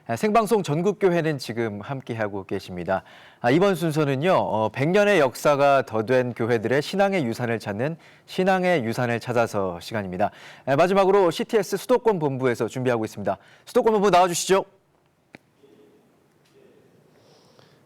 생방송 전국교회는 지금 함께하고 계십니다. 이번 순서는요, 100년의 역사가 더 된 교회들의 신앙의 유산을 찾는 신앙의 유산을 찾아서 시간입니다. 마지막으로 CTS 수도권 본부에서 준비하고 있습니다. 수도권 본부 나와주시죠.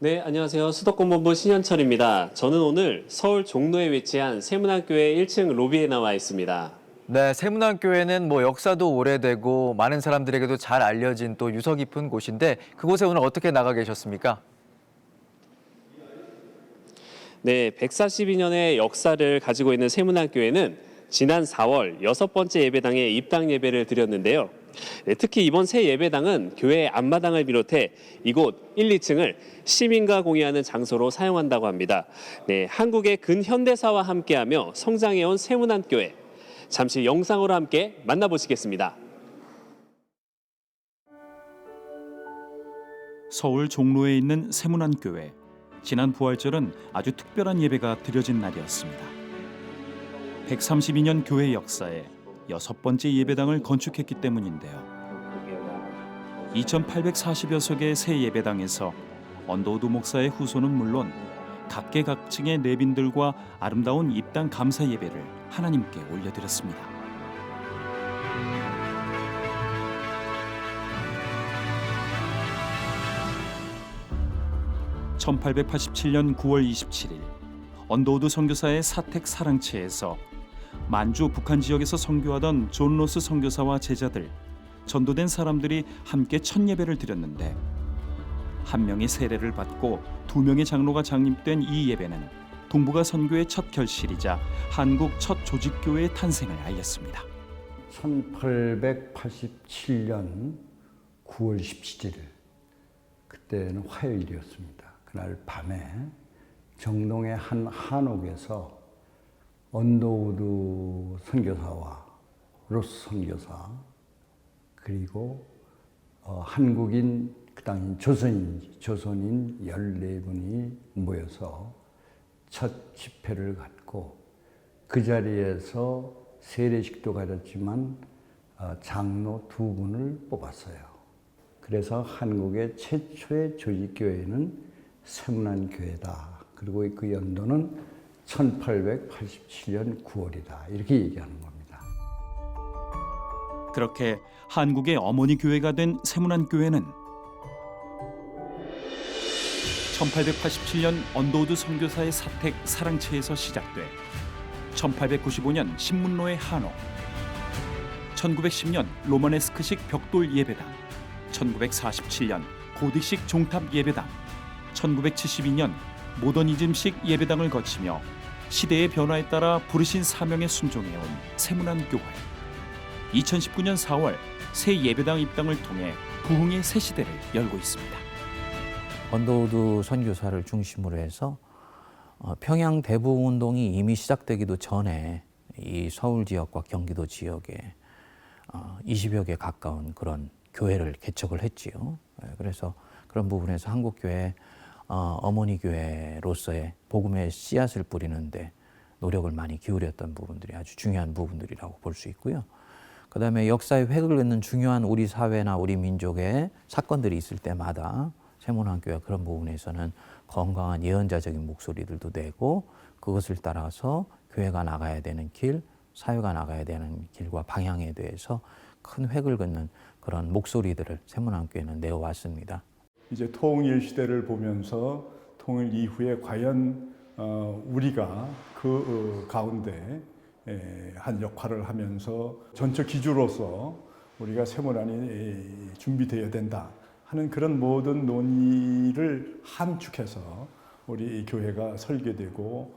네, 안녕하세요. 수도권본부 신현철입니다. 저는 오늘 서울 종로에 위치한 세문안교회 1층 로비에 나와 있습니다. 네, 세문안교회는 역사도 오래되고 많은 사람들에게도 잘 알려진 또 유서 깊은 곳인데 그곳에 오늘 어떻게 나가 계셨습니까? 네, 142년의 역사를 가지고 있는 세문안교회는 지난 4월 6번째 예배당에 입당 예배를 드렸는데요. 네, 특히 이번 새 예배당은 교회 앞마당을 비롯해 이곳 1, 2층을 시민과 공유하는 장소로 사용한다고 합니다. 네, 한국의 근현대사와 함께하며 성장해온 세문안교회. 잠시 영상으로 함께 만나보시겠습니다. 서울 종로에 있는 세문안교회. 지난 부활절은 아주 특별한 예배가 드려진 날이었습니다. 132년 교회 역사에 6번째 예배당을 건축했기 때문인데요. 2,840여 석의 새 예배당에서 언더우드 목사의 후손은 물론 각계각층의 내빈들과 아름다운 입당 감사 예배를 하나님께 올려드렸습니다. (1887년 9월 27일) 언더우드 선교사의 사택 사랑채에서 만주 북한 지역에서 선교하던 존 로스 선교사와 제자들, 전도된 사람들이 함께 첫 예배를 드렸는데 한 명이 세례를 받고 2명의 장로가 장립된 이 예배는 동북아 선교의 첫 결실이자 한국 첫 조직교회의 탄생을 알렸습니다. 1887년 9월 17일, 그때는 화요일이었습니다. 그날 밤에 정동의 한 한옥에서 언더우드 선교사와 로스 선교사 그리고 한국인 그 당시 조선인 14분이 모여서 첫 집회를 갖고 그 자리에서 세례식도 가졌지만 장로 2분을 뽑았어요. 그래서 한국의 최초의 조직교회는 세문안교회다. 그리고 그 연도는 1887년 9월이다. 이렇게 얘기하는 겁니다. 그렇게 한국의 어머니 교회가 된 세문안교회는 1887년 언더우드 선교사의 사택 사랑채에서 시작돼 1895년 신문로의 한옥, 1910년 로마네스크식 벽돌 예배당, 1947년 고딕식 종탑 예배당, 1972년 모더니즘식 예배당을 거치며 시대의 변화에 따라 부르신 사명에 순종해온 세문안교회. 2019년 4월 새 예배당 입당을 통해 부흥의 새 시대를 열고 있습니다. 언더우드 선교사를 중심으로 해서 평양 대부흥운동이 이미 시작되기도 전에 이 서울 지역과 경기도 지역에 20여 개 가까운 그런 교회를 개척을 했지요. 그래서 그런 부분에서 한국교회 어머니 교회로서의 복음의 씨앗을 뿌리는데 노력을 많이 기울였던 부분들이 아주 중요한 부분들이라고 볼 수 있고요. 그다음에 역사의 획을 긋는 중요한 우리 사회나 우리 민족의 사건들이 있을 때마다 세문안교회가 그런 부분에서는 건강한 예언자적인 목소리들도 내고 그것을 따라서 교회가 나가야 되는 길, 사회가 나가야 되는 길과 방향에 대해서 큰 획을 긋는 그런 목소리들을 세문안교회는 내어왔습니다. 이제 통일 시대를 보면서 통일 이후에 과연 우리가 그 가운데 한 역할을 하면서 전적 기주로서 우리가 세문안이 준비되어야 된다 하는 그런 모든 논의를 함축해서 우리 교회가 설계되고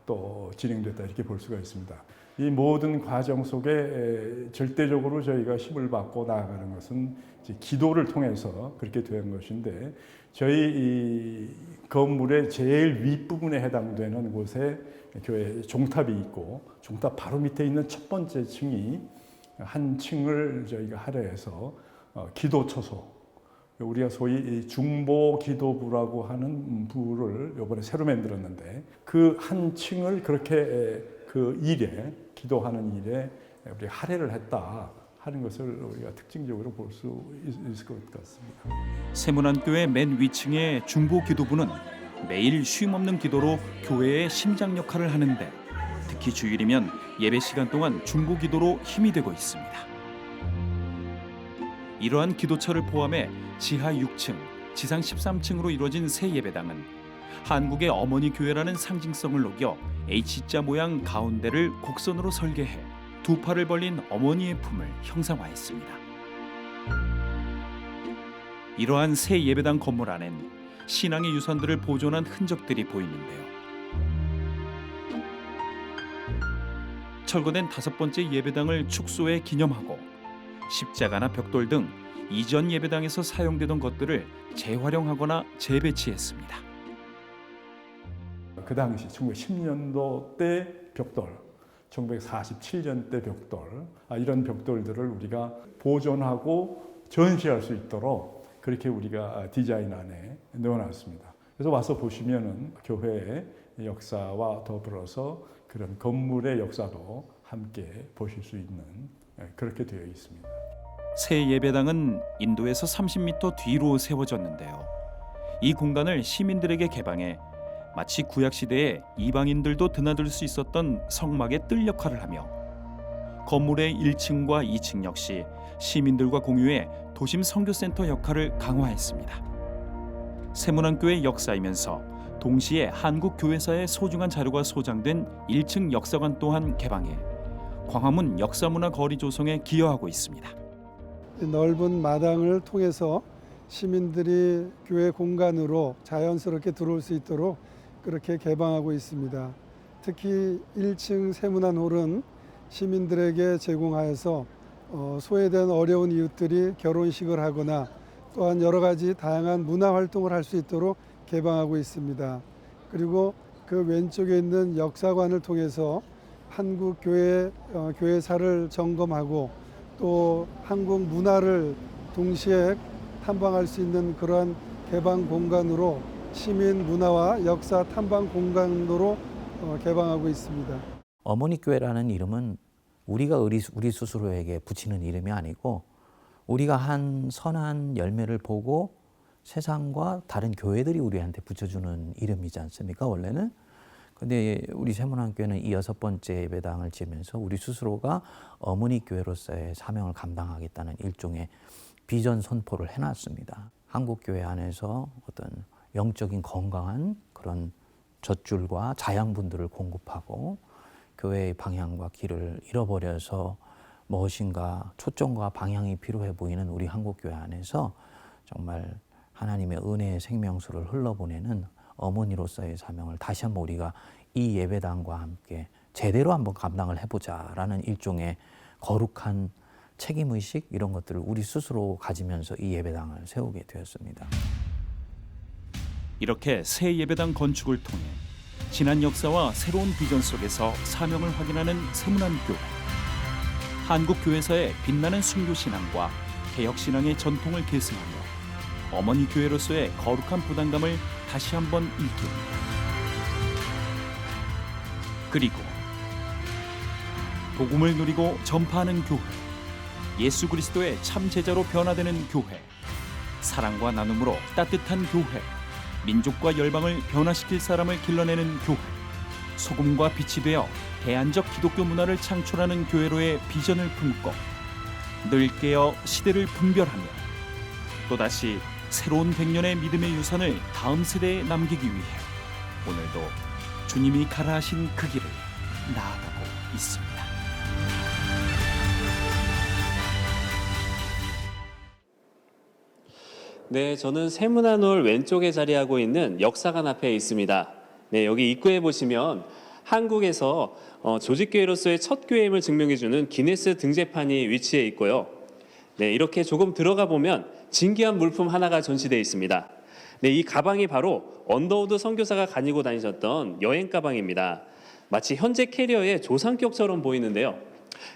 또 진행됐다 이렇게 볼 수가 있습니다. 이 모든 과정 속에 절대적으로 저희가 힘을 받고 나아가는 것은 이제 기도를 통해서 그렇게 된 것인데 저희 이 건물의 제일 윗부분에 해당되는 곳에 교회 종탑이 있고 종탑 바로 밑에 있는 첫 번째 층이 한 층을 저희가 할애해서 기도처소, 우리가 소위 중보 기도부라고 하는 부를 이번에 새로 만들었는데 그 한 층을 그렇게 그 일에 기도하는 일에 우리 할애를 했다 하는 것을 우리가 특징적으로 볼 수 있을 것 같습니다. 세문안교회 맨 위층의 중보 기도부는 매일 쉼없는 기도로 교회의 심장 역할을 하는데 특히 주일이면 예배 시간 동안 중보 기도로 힘이 되고 있습니다. 이러한 기도처를 포함해 지하 6층, 지상 13층으로 이루어진 새 예배당은 한국의 어머니 교회라는 상징성을 녹여 H자 모양 가운데를 곡선으로 설계해 두 팔을 벌린 어머니의 품을 형상화했습니다. 이러한 새 예배당 건물 안엔 신앙의 유산들을 보존한 흔적들이 보이는데요. 철거된 5번째 예배당을 축소해 기념하고 십자가나 벽돌 등 이전 예배당에서 사용되던 것들을 재활용하거나 재배치했습니다. 그 당시 1910년도 때 벽돌, 1947년 때 벽돌, 이런 벽돌들을 우리가 보존하고 전시할 수 있도록 그렇게 우리가 디자인 안에 넣어놨습니다. 그래서 와서 보시면은 교회의 역사와 더불어서 그런 건물의 역사도 함께 보실 수 있는 그렇게 되어 있습니다. 새 예배당은 인도에서 30m 뒤로 세워졌는데요. 이 공간을 시민들에게 개방해 마치 구약 시대에 이방인들도 드나들 수 있었던 성막의 뜰 역할을 하며 건물의 1층과 2층 역시 시민들과 공유해 도심 선교센터 역할을 강화했습니다. 세문안교회 역사이면서 동시에 한국 교회사의 소중한 자료가 소장된 1층 역사관 또한 개방해 광화문 역사문화 거리 조성에 기여하고 있습니다. 넓은 마당을 통해서 시민들이 교회 공간으로 자연스럽게 들어올 수 있도록 그렇게 개방하고 있습니다. 특히 1층 세문안홀은 시민들에게 제공하여서 소외된 어려운 이웃들이 결혼식을 하거나 또한 여러 가지 다양한 문화 활동을 할 수 있도록 개방하고 있습니다. 그리고 그 왼쪽에 있는 역사관을 통해서 한국 교회사를 점검하고 또 한국 문화를 동시에 탐방할 수 있는 그러한 개방 공간으로 시민 문화와 역사 탐방 공간으로 개방하고 있습니다. 어머니 교회라는 이름은 우리가 우리 스스로에게 붙이는 이름이 아니고 우리가 한 선한 열매를 보고 세상과 다른 교회들이 우리한테 붙여주는 이름이지 않습니까? 원래는. 근데 우리 세문안교회는 이 6번째 예배당을 지으면서 우리 스스로가 어머니 교회로서의 사명을 감당하겠다는 일종의 비전 선포를 해놨습니다. 한국 교회 안에서 어떤 영적인 건강한 그런 젖줄과 자양분들을 공급하고 교회의 방향과 길을 잃어버려서 무엇인가 초점과 방향이 필요해 보이는 우리 한국교회 안에서 정말 하나님의 은혜의 생명수를 흘러보내는 어머니로서의 사명을 다시 한번 우리가 이 예배당과 함께 제대로 한번 감당을 해보자라는 일종의 거룩한 책임의식 이런 것들을 우리 스스로 가지면서 이 예배당을 세우게 되었습니다. 이렇게 새 예배당 건축을 통해 지난 역사와 새로운 비전 속에서 사명을 확인하는 세문안교회. 한국 교회사의 빛나는 순교 신앙과 개혁 신앙의 전통을 계승하며 어머니 교회로서의 거룩한 부담감을 다시 한번 일깨웁니다. 그리고 복음을 누리고 전파하는 교회, 예수 그리스도의 참 제자로 변화되는 교회, 사랑과 나눔으로 따뜻한 교회, 민족과 열방을 변화시킬 사람을 길러내는 교회, 소금과 빛이 되어 대안적 기독교 문화를 창출하는 교회로의 비전을 품고 늘 깨어 시대를 분별하며 또다시 새로운 100년의 믿음의 유산을 다음 세대에 남기기 위해 오늘도 주님이 가라 하신 그 길을 나아가고 있습니다. 네, 저는 세문안홀 왼쪽에 자리하고 있는 역사관 앞에 있습니다. 네, 여기 입구에 보시면 한국에서 조직교회로서의 첫 교회임을 증명해주는 기네스 등재판이 위치해 있고요. 네, 이렇게 조금 들어가 보면 진귀한 물품 하나가 전시되어 있습니다. 네, 이 가방이 바로 언더우드 선교사가 가지고 다니셨던 여행 가방입니다. 마치 현재 캐리어의 조상격처럼 보이는데요.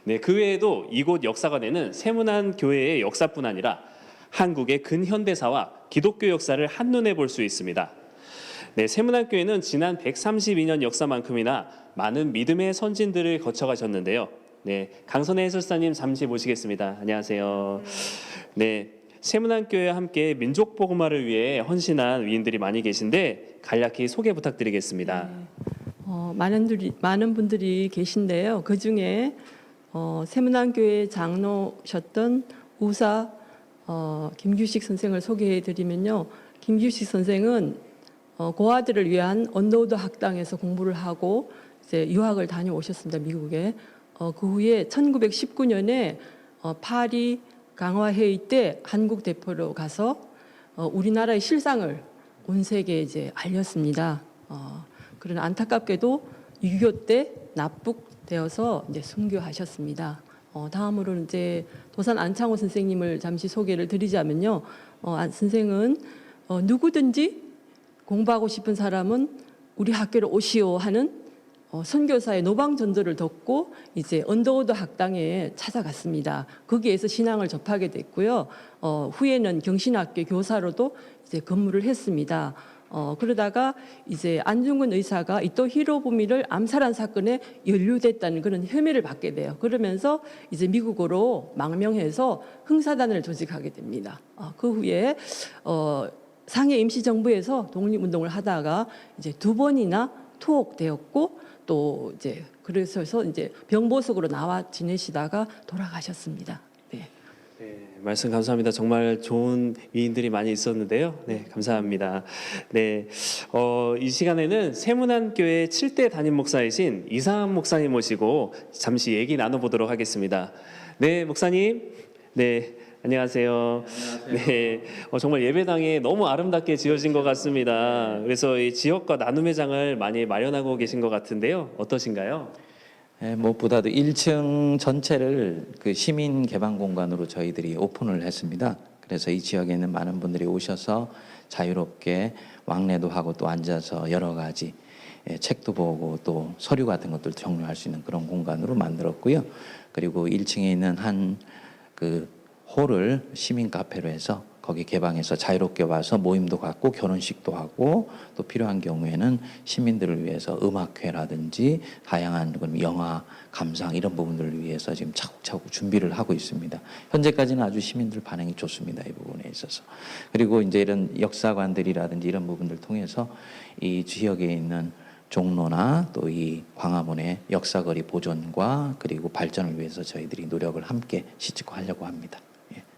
네, 그 외에도 이곳 역사관에는 세문안 교회의 역사뿐 아니라 한국의 근현대사와 기독교 역사를 한눈에 볼 수 있습니다. 네, 세문안교회는 지난 132년 역사만큼이나 많은 믿음의 선진들을 거쳐가셨는데요. 네, 강선혜 해설사님 잠시 모시겠습니다. 안녕하세요. 네, 세문안교회와 함께 민족복음화를 위해 헌신한 위인들이 많이 계신데 간략히 소개 부탁드리겠습니다. 많은 분들이 계신데요. 그 중에 세문안교회 장로셨던 우사 김규식 선생을 소개해드리면요. 김규식 선생은 고아들을 위한 언더우드 학당에서 공부를 하고 이제 유학을 다녀오셨습니다. 미국에. 그 후에 1919년에 파리 강화회의 때 한국 대표로 가서 우리나라의 실상을 온 세계에 이제 알렸습니다. 그러나 안타깝게도 6.25 때 납북되어서 이제 순교하셨습니다. 다음으로는 이제 도산 안창호 선생님을 잠시 소개를 드리자면요. 안 선생은 누구든지 공부하고 싶은 사람은 우리 학교로 오시오 하는 선교사의 노방 전도를 듣고 이제 언더우드 학당에 찾아갔습니다. 거기에서 신앙을 접하게 됐고요. 후에는 경신학교 교사로도 이제 근무를 했습니다. 그러다가 이제 안중근 의사가 이토 히로부미를 암살한 사건에 연루됐다는 그런 혐의를 받게 돼요. 그러면서 이제 미국으로 망명해서 흥사단을 조직하게 됩니다. 그 후에 상해 임시정부에서 독립운동을 하다가 이제 2번이나 투옥되었고 또 이제 그래서 이제 병보석으로 나와 지내시다가 돌아가셨습니다. 네. 네, 말씀 감사합니다. 정말 좋은 위인들이 많이 있었는데요. 네, 감사합니다. 네, 이 시간에는 세문안교회 7대 담임 목사이신 이상한 목사님 모시고 잠시 얘기 나눠보도록 하겠습니다. 네, 목사님. 네. 안녕하세요. 네, 정말 예배당이 너무 아름답게 지어진 것 같습니다. 그래서 이 지역과 나눔의 장을 많이 마련하고 계신 것 같은데요. 어떠신가요? 무엇보다도 1층 전체를 그 시민 개방 공간으로 저희들이 오픈을 했습니다. 그래서 이 지역에 있는 많은 분들이 오셔서 자유롭게 왕래도 하고 또 앉아서 여러 가지 책도 보고 또 서류 같은 것들도 정리할 수 있는 그런 공간으로 만들었고요. 그리고 1층에 있는 한 그 홀을 시민 카페로 해서 거기 개방해서 자유롭게 와서 모임도 갖고 결혼식도 하고 또 필요한 경우에는 시민들을 위해서 음악회라든지 다양한 영화 감상 이런 부분들을 위해서 지금 차곡차곡 준비를 하고 있습니다. 현재까지는 아주 시민들 반응이 좋습니다. 이 부분에 있어서. 그리고 이제 이런 역사관들이라든지 이런 부분들 통해서 이 지역에 있는 종로나 또 이 광화문의 역사거리 보존과 그리고 발전을 위해서 저희들이 노력을 함께 시집하려고 합니다.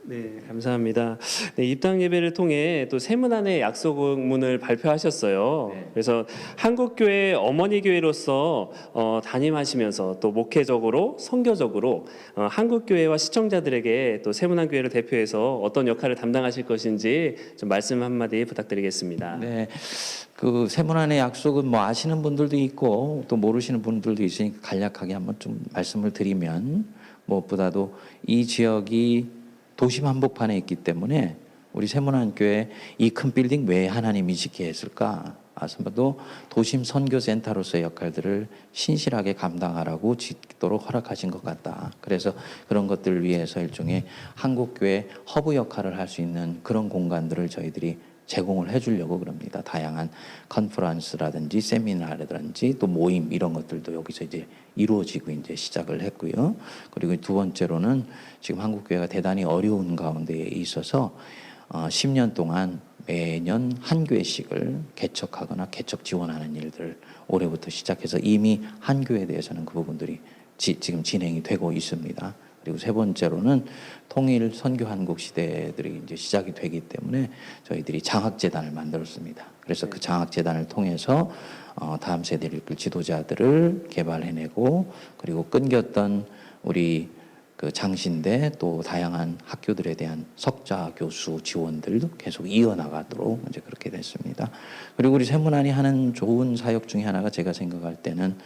네, 감사합니다. 네, 입당 예배를 통해 또 세문안의 약속문을 발표하셨어요. 네. 그래서 한국교회 어머니 교회로서 담임하시면서 또 목회적으로 선교적으로 한국교회와 시청자들에게 또 세문안 교회를 대표해서 어떤 역할을 담당하실 것인지 좀 말씀 한마디 부탁드리겠습니다. 네, 그 세문안의 약속은 뭐 아시는 분들도 있고 또 모르시는 분들도 있으니까 간략하게 한번 좀 말씀을 드리면 무엇보다도 이 지역이 도심 한복판에 있기 때문에 우리 세문안교회 이 큰 빌딩 왜 하나님이 짓게 했을까? 아스마도 도심 선교센터로서의 역할들을 신실하게 감당하라고 짓도록 허락하신 것 같다. 그래서 그런 것들을 위해서 일종의 한국교회 허브 역할을 할 수 있는 그런 공간들을 저희들이 제공을 해주려고 그럽니다. 다양한 컨퍼런스라든지 세미나라든지 또 모임 이런 것들도 여기서 이제 이루어지고 이제 시작을 했고요. 그리고 두 번째로는 지금 한국교회가 대단히 어려운 가운데에 있어서 10년 동안 매년 한 교회씩을 개척하거나 개척 지원하는 일들을 올해부터 시작해서 이미 한 교회에 대해서는 그 부분들이 지금 진행이 되고 있습니다. 그리고 세 번째로는 통일 선교 한국 시대들이 이제 시작이 되기 때문에 저희들이 장학재단을 만들었습니다. 그래서 그 장학재단을 통해서 다음 세대를 이끌 지도자들을 개발해내고 그리고 끊겼던 우리 그 장신대 또 다양한 학교들에 대한 석좌 교수 지원들도 계속 이어나가도록 이제 그렇게 됐습니다. 그리고 우리 세문안이 하는 좋은 사역 중에 하나가 제가 생각할 때는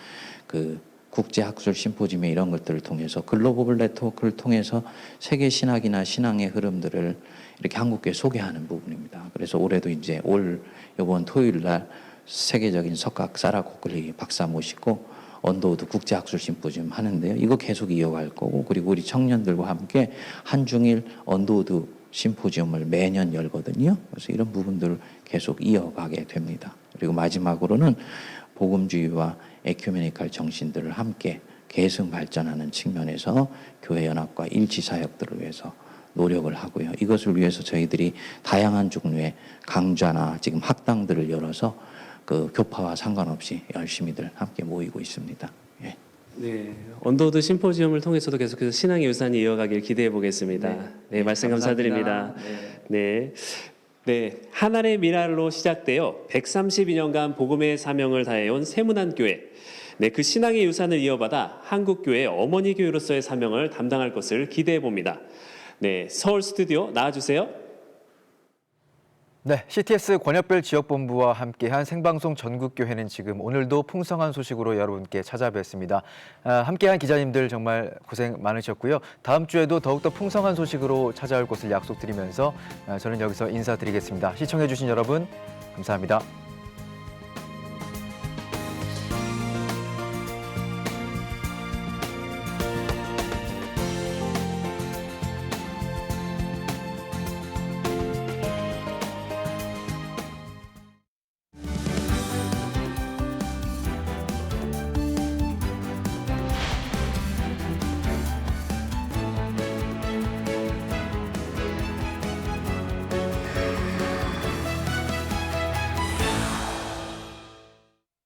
그 국제학술 심포지엄 이런 것들을 통해서 글로벌 네트워크를 통해서 세계 신학이나 신앙의 흐름들을 이렇게 한국교회에 소개하는 부분입니다. 그래서 올해도 이제 이번 토요일 날 세계적인 석각 사라 코클리 박사 모시고 언더우드 국제학술 심포지엄 하는데요. 이거 계속 이어갈 거고 그리고 우리 청년들과 함께 한중일 언더우드 심포지엄을 매년 열거든요. 그래서 이런 부분들을 계속 이어가게 됩니다. 그리고 마지막으로는 복음주의와 에큐메니칼 정신들을 함께 계승 발전하는 측면에서 교회 연합과 일치 사역들을 위해서 노력을 하고요. 이것을 위해서 저희들이 다양한 종류의 강좌나 지금 학당들을 열어서 그 교파와 상관없이 열심히들 함께 모이고 있습니다. 예. 네, 언더우드 심포지엄을 통해서도 계속해서 신앙의 유산이 이어가길 기대해 보겠습니다. 네, 말씀 감사드립니다. 네. 네, 하나의 미랄로 시작되어 132년간 복음의 사명을 다해온 세문안교회. 네, 그 신앙의 유산을 이어받아 한국교회 어머니 교회로서의 사명을 담당할 것을 기대해 봅니다. 네, 서울 스튜디오 나와주세요. 네, CTS 권역별 지역본부와 함께한 생방송 전국교회는 지금 오늘도 풍성한 소식으로 여러분께 찾아뵙습니다. 함께한 기자님들 정말 고생 많으셨고요. 다음 주에도 더욱더 풍성한 소식으로 찾아올 것을 약속드리면서 저는 여기서 인사드리겠습니다. 시청해주신 여러분 감사합니다.